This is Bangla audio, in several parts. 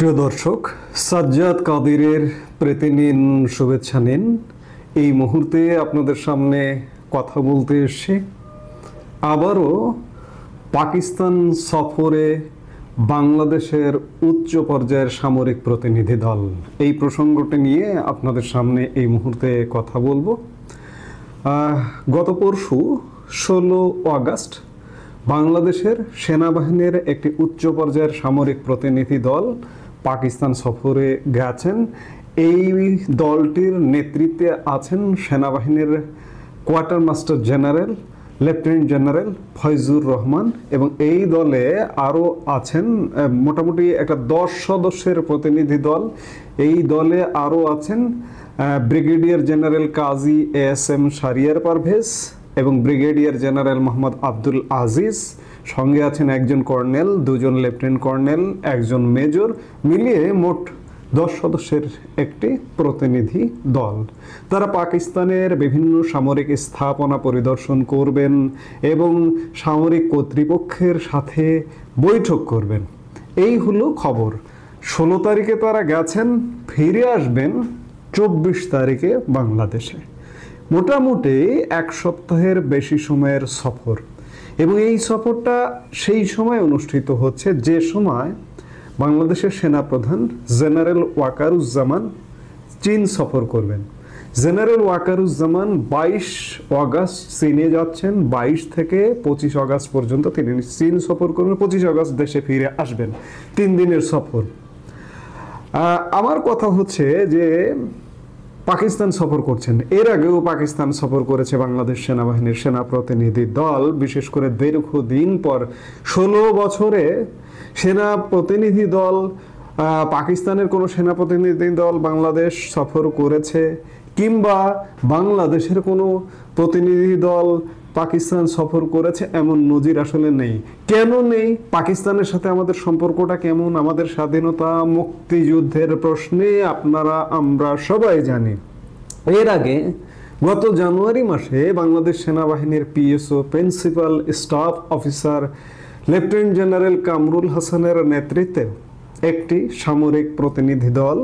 প্রিয় দর্শক, সাজ্জাদ কাদিরের প্রীতি নিন, শুভেচ্ছা নিন। এই মুহূর্তে আপনাদের সামনে কথা বলতে এসেছি আবারও পাকিস্তান সফরে বাংলাদেশের উচ্চ পর্যায়ের সামরিক প্রতিনিধি দল, এই প্রসঙ্গটি নিয়ে আপনাদের সামনে এই মুহূর্তে কথা বলবো। গত পরশু 16 আগস্ট বাংলাদেশের সেনাবাহিনীর একটি উচ্চ পর্যায়ের সামরিক প্রতিনিধি দল পাকিস্তান সফরে গেছেন। এই দলটির নেতৃত্বে আছেন সেনাবাহিনীর quarter master general lieutenant general Faizur Rahman, এবং এই দলে আরও আছেন মোটামুটি একটা 10 সদস্যের প্রতিনিধি দল। এই দলে আরও আছেন ব্রিগেডিয়ার জেনারেল কাজী এস.এম. শাহরিয়ার পারভেজ এবং ব্রিগেডিয়ার জেনারেল মোহাম্মদ আব্দুল আজিজ। সঙ্গে আছেন একজন কর্নেল, দুজন লেফটেন্যান্ট কর্নেল, একজন মেজর, মিলিয়ে মোট 10 সদস্যের একটি প্রতিনিধি দল। তারা পাকিস্তানের বিভিন্ন সামরিক স্থাপনা পরিদর্শন করবেন এবং সামরিক কর্তৃপক্ষের সাথে বৈঠক করবেন। এই হলো খবর। 16 তারিখে তারা গেছেন, ফিরে আসবেন 24 তারিখে বাংলাদেশে। মোটামুটি 1 সপ্তাহের বেশি সময়ের সফর, এবং এই সফরটা সেই সময় অনুষ্ঠিত হচ্ছে যে সময় বাংলাদেশের সেনাপ্রধান জেনারেল ওয়াকারুজ্জামান চীন সফর করবেন। জেনারেল ওয়াকারুজ্জামান 22 আগস্ট চীনে যাচ্ছেন, 22 থেকে 25 আগস্ট পর্যন্ত তিনি চীন সফর করবেন। 25 আগস্ট দেশে ফিরে আসবেন। 3 দিনের সফর। আমার কথা হচ্ছে যে পাকিস্তান সফর করছেন, এর আগেও পাকিস্তান সফর করেছে বাংলাদেশ সেনাবাহিনীর সেনা প্রতিনিধি দল। বিশেষ করে দীর্ঘদিন পর 16 বছরে সেনা প্রতিনিধি দল, পাকিস্তানের কোনো সেনা প্রতিনিধি দল বাংলাদেশ সফর করেছে কিংবা বাংলাদেশের কোনো প্রতিনিধি দল পাকিস্তান সফর করেছে এমন নজির আসলে নেই। কেন নেই? পাকিস্তানের সাথে আমাদের সম্পর্কটা কেমন? আমাদের স্বাধীনতা মুক্তিযুদ্ধের প্রশ্নে আমরা সবাই জানি। এর আগে গত জানুয়ারি মাসে বাংলাদেশ সেনাবাহিনীর PSO principal staff officer lieutenant general Kamrul হাসানের নেতৃত্বে একটি সামরিক প্রতিনিধি দল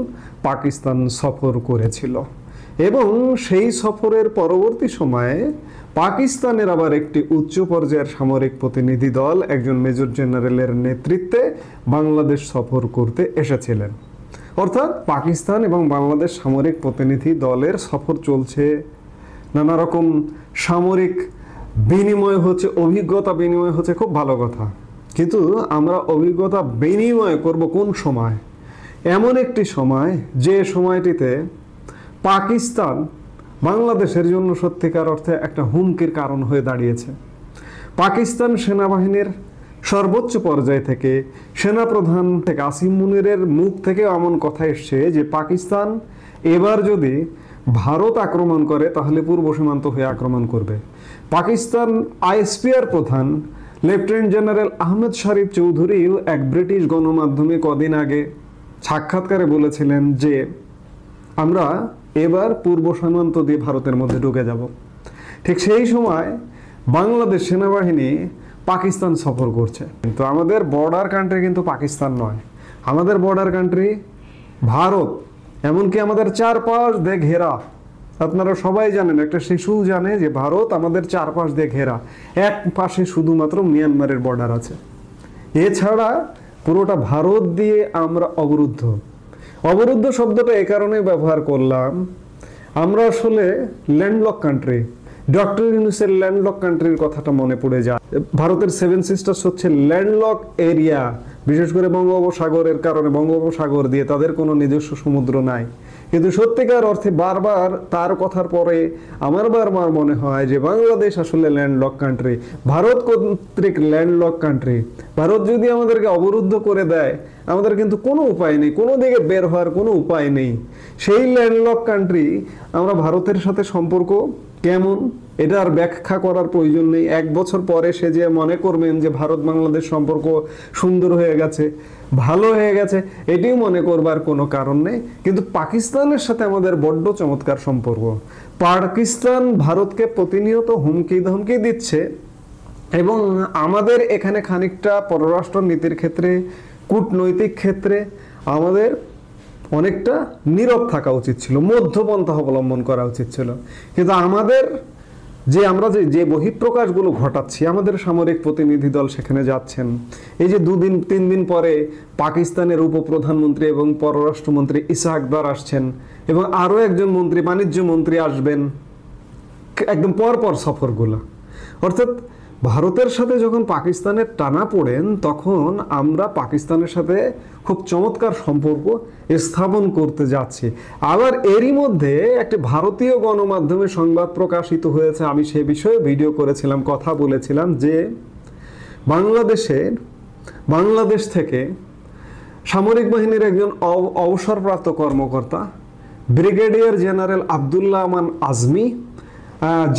পাকিস্তান সফর করেছিল, এবং সেই সফরের পরবর্তী সময়ে পাকিস্তানের আবার একটি উচ্চ পর্যায়ের সামরিক প্রতিনিধি দল একজন মেজর জেনারেলের নেতৃত্বে বাংলাদেশ সফর করতে এসেছিলেন। অর্থাৎ পাকিস্তান এবং বাংলাদেশ সামরিক প্রতিনিধি দলের সফর চলছে, নানা রকম সামরিক বিনিময় হচ্ছে, অভিজ্ঞতা বিনিময় হচ্ছে, খুব ভালো কথা। কিন্তু আমরা অভিজ্ঞতা বিনিময় করব কোন সময়? এমন একটি সময় যে সময়টিতে পাকিস্তান বাংলাদেশের জন্য সত্যিকার অর্থে একটা হুমকির কারণ হয়ে দাঁড়িয়েছে। পাকিস্তান সেনাবাহিনীর সর্বোচ্চ পর্যায় থেকে সেনাপ্রধান থেকে আসিম মুনিরের মুখ থেকে এমন কথা এসছে যে পাকিস্তান এবার যদি ভারত আক্রমণ করে তাহলে পূর্ব সীমান্ত হয়ে আক্রমণ করবে। পাকিস্তান আইএসপিআর প্রধান লেফটেন্যান্ট জেনারেল আহমেদ শরীফ চৌধুরীও এক ব্রিটিশ গণমাধ্যমে কদিন আগে সাক্ষাৎকারে বলেছিলেন যে আমরা এবার পূর্ব সীমান্ত দিয়ে ভারতের মধ্যে ঢুকে যাব। ঠিক সেই সময় বাংলাদেশ সেনাবাহিনী পাকিস্তান সফর করছে। কিন্তু আমাদের বর্ডার কান্ট্রি কিন্তু পাকিস্তান নয়, আমাদের বর্ডার কান্ট্রি ভারত। এমনকি আমাদের চারপাশ দিয়ে ঘেরা। আপনারা সবাই জানেন, একটা শিশু জানে যে ভারত আমাদের চারপাশ দিয়ে ঘেরা। এক পাশে শুধুমাত্র মিয়ানমারের বর্ডার আছে, এছাড়া পুরোটা ভারত দিয়ে আমরা অবরুদ্ধ। অবরুদ্ধ শব্দটা এ কারণে ব্যবহার করলাম, আমরা আসলে ল্যান্ডলক কান্ট্রি। ডক্টর ইউনূসের ল্যান্ডলক কান্ট্রির কথাটা মনে পড়ে যায়। ভারতের 7 সিস্টার্স হচ্ছে ল্যান্ডলক এরিয়া, বিশেষ করে বঙ্গোপসাগরের কারণে। বঙ্গোপসাগর দিয়ে তাদের কোনো নিজস্ব সমুদ্র নাই। কিন্তু সত্যিকার অর্থে বারবার তার কথার পরে আমার বারবার মনে হয় যে বাংলাদেশ আসলে ল্যান্ডলক কান্ট্রি, ভারত কর্তৃক ল্যান্ডলক কান্ট্রি। ভারত যদি আমাদেরকে অবরুদ্ধ করে দেয়, আমাদের কিন্তু কোনো উপায় নেই, কোনো দিকে বের হওয়ার কোনো উপায় নেই। সেই ল্যান্ডলক কান্ট্রি আমরা ভারতের সাথে সম্পর্ক কেমন এটা আর ব্যাখ্যা করার প্রয়োজন নেই। 1 বছর পরে সে যে মনে করবেন যে ভারত বাংলাদেশ সম্পর্ক সুন্দর হয়ে গেছে, ভালো হয়ে গেছে, এটিও মনে করবার কোনো কারণ নেই। কিন্তু পাকিস্তানের সাথে আমাদের বড্ড চমৎকার সম্পর্ক। পাকিস্তান ভারতকে প্রতিনিয়ত হুমকি ধমকি দিচ্ছে, এবং আমাদের এখানে খানিকটা পররাষ্ট্র নীতির ক্ষেত্রে, কূটনৈতিক ক্ষেত্রে আমাদের অনেকটা নীরব থাকা উচিত ছিল, মধ্যপন্থা অবলম্বন করা উচিত ছিল। কিন্তু আমাদের আমরা যে বহিঃপ্রকাশগুলো ঘটাচ্ছি, আমাদের সামরিক প্রতিনিধি দল সেখানে যাচ্ছেন, এই যে 2-3 দিন পরে পাকিস্তানের উপপ্রধানমন্ত্রী এবং পররাষ্ট্রমন্ত্রী ইসহাক দার আসছেন, এবং আরও একজন মন্ত্রী, বাণিজ্য মন্ত্রী আসবেন, একদম পরপর সফরগুলো। অর্থাৎ ভারতের সাথে যখন পাকিস্তানের টানা পড়েন, তখন আমরা পাকিস্তানের সাথে খুব চমৎকার সম্পর্ক স্থাপন করতে যাচ্ছি। আবার এরই মধ্যে একটি ভারতীয় গণমাধ্যমে সংবাদ প্রকাশিত হয়েছে, আমি সে বিষয়ে ভিডিও করেছিলাম, কথা বলেছিলাম, যে বাংলাদেশ থেকে সামরিক বাহিনীর একজন অবসরপ্রাপ্ত কর্মকর্তা ব্রিগেডিয়ার জেনারেল আব্দুল্লাহ আমান আজমি,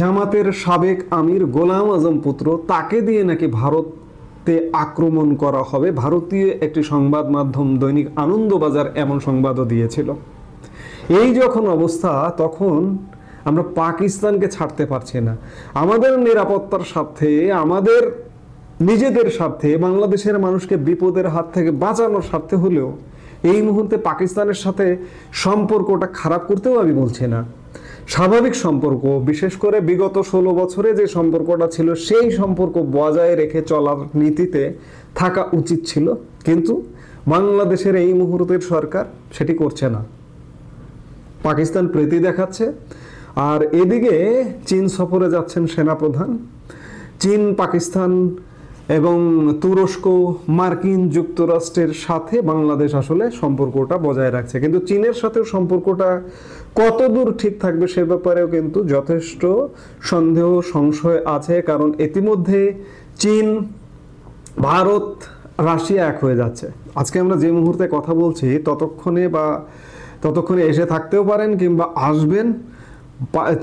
জামাতের সাবেক আমির গোলাম আজম পুত্র, তাকে দিয়ে নাকি ভারতে আক্রমণ করা হবে। ভারতীয় একটি সংবাদ মাধ্যম দৈনিক আনন্দবাজার এমন সংবাদও দিয়েছিল। এই যখন অবস্থা, তখন আমরা পাকিস্তানকে ছাড়তে পারছি না। আমাদের নিরাপত্তার স্বার্থে, আমাদের নিজেদের স্বার্থে, বাংলাদেশের মানুষকে বিপদের হাত থেকে বাঁচানোর স্বার্থে হলেও এই মুহূর্তে পাকিস্তানের সাথে সম্পর্কটা খারাপ করতেও আমি বলছি না। স্বাভাবিক সম্পর্ক, বিশেষ করে বিগত 16 বছরে যে সম্পর্কটা ছিল, সেই সম্পর্ক বজায় রেখে চলার নীতিতে থাকা উচিত ছিল। কিন্তু বাংলাদেশের এই মুহূর্তের সরকার সেটি করছে না, পাকিস্তান প্রীতি দেখাচ্ছে। আর এদিকে চীন সফরে যাচ্ছেন সেনাপ্রধান। চীন, পাকিস্তান এবং তুরস্ক, মার্কিন যুক্তরাষ্ট্রের সাথে বাংলাদেশ আসলে সম্পর্কটা বজায় রাখছে, কিন্তু চীনের সাথেও সম্পর্কটা কতদূর ঠিক থাকবে সে ব্যাপারেও কিন্তু যথেষ্ট সন্দেহ, সংশয় আছে। কারণ ইতিমধ্যে চীন, ভারত, রাশিয়া এক হয়ে যাচ্ছে। আজকে আমরা যে মুহূর্তে কথা বলছি, ততক্ষণে এসে থাকতেও পারেন কিংবা আসবেন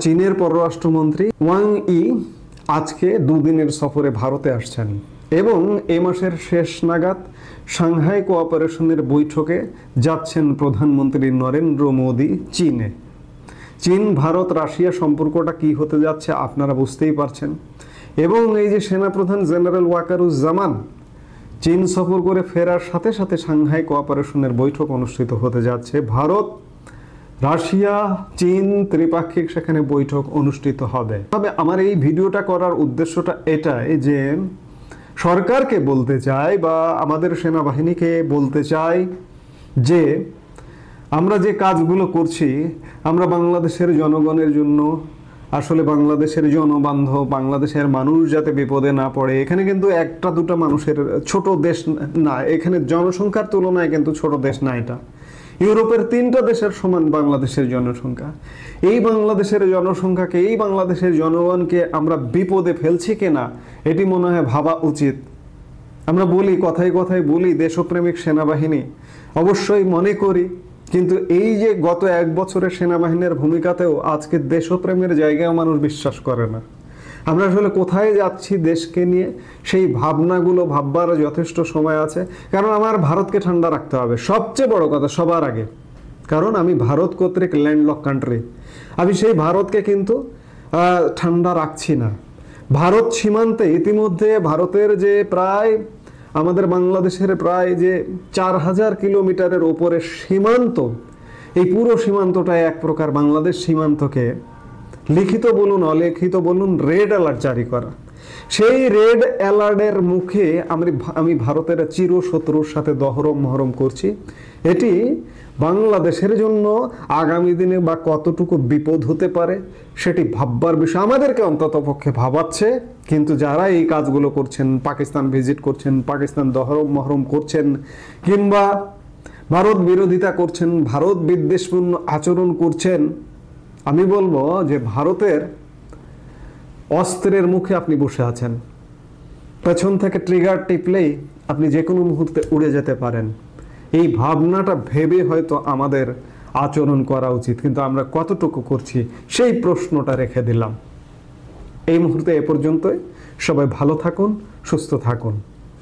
চীনের পররাষ্ট্রমন্ত্রী ওয়াং ই। আজকে 2 দিনের সফরে ভারতে আসছেন এবং এ মাসের শেষ নাগাদ সাংহাই কোঅপারেশনের বৈঠকে যাচ্ছেন প্রধানমন্ত্রী নরেন্দ্র মোদী চীনে। চীন, ভারত, রাশিয়া সম্পর্কটা কি হতে যাচ্ছে আপনারা বুঝতেই পারছেন। এবং এই যে সেনাপ্রধান জেনারেল ওয়াকারুজ্জামান চীন সফর করে ফেরার সাথে সাথে সাংহাই কোঅপারেশনের বৈঠক অনুষ্ঠিত হতে যাচ্ছে। ভারত, রাশিয়া, চীন ত্রিপাক্ষিক সেখানে বৈঠক অনুষ্ঠিত হবে। তবে আমার এই ভিডিওটা করার উদ্দেশ্যটা এটাই যে সরকারকে বলতে চাই বা আমাদের সেনাবাহিনীকে বলতে চাই যে আমরা যে কাজগুলো করছি, আমরা বাংলাদেশের জনগণের জন্য, আসলে বাংলাদেশের জনবান্ধব, বাংলাদেশের মানুষ যাতে বিপদে না পড়ে। এখানে কিন্তু 1-2 মানুষের ছোট দেশ না, এখানে জনসংখ্যার তুলনায় কিন্তু ছোট দেশ না। এটা ইউরোপের 3টা দেশের সমান বাংলাদেশের জনসংখ্যা। এই বাংলাদেশের জনসংখ্যাকে, এই বাংলাদেশের জনগণকে আমরা বিপদে ফেলছি কিনা এটি মনে হয় ভাবা উচিত। আমরা বলি, কথায় কথায় বলি দেশপ্রেমিক সেনাবাহিনী, অবশ্যই মনে করি, কিন্তু এই যে গত 1 বছরের সেনাবাহিনীর ভূমিকাতেও আজকে দেশপ্রেমের জায়গায় মানুষ বিশ্বাস করে না। আমরা আসলে কোথায় যাচ্ছি দেশকে নিয়ে, সেই ভাবনাগুলো ভাববার যথেষ্ট সময় আছে। কারণ আমার ভারতকে ঠান্ডা রাখতে হবে, সবচেয়ে বড় কথা সবার আগে। কারণ আমি ভারত কর্তৃক ল্যান্ডলক কান্ট্রি, আমি সেই ভারতকে কিন্তু ঠান্ডা রাখছি না। ভারত সীমান্তে ইতিমধ্যে ভারতের যে প্রায়, আমাদের বাংলাদেশের প্রায় যে 4000 কিলোমিটারের ওপরে সীমান্ত, এই পুরো সীমান্তটায় এক প্রকার বাংলাদেশ সীমান্তকে লিখিত বলুন অলিখিত বলুন রেড অ্যালার্ট জারি করা। সেই রেড অ্যালার্টের মুখে আমি ভারতের চিরশত্রুর সাথে দহরম মহরম করছি। এটি বাংলাদেশের জন্য আগামী দিনে বা কতটুকু বিপদ হতে পারে সেটি ভাববার বিষয়, আমাদেরকে অন্ততপক্ষে ভাবাচ্ছে। কিন্তু যারা এই কাজগুলো করছেন, পাকিস্তান ভিজিট করছেন, পাকিস্তান দহরম মহরম করছেন, কিংবা ভারত বিরোধিতা করছেন, ভারত বিদ্বেষপূর্ণ আচরণ করছেন, আমি বলবো যে ভারতের অস্ত্রের মুখে আপনি বসে আছেন। পেছন থেকে ট্রিগার টিপলেই আপনি যে কোনো মুহূর্তে উড়ে যেতে পারেন। এই ভাবনাটা ভেবে হয়তো আমাদের আচরণ করা উচিত, কিন্তু আমরা কতটুকু করছি সেই প্রশ্নটা রেখে দিলাম। এই মুহূর্তে এ পর্যন্তই। সবাই ভালো থাকুন, সুস্থ থাকুন।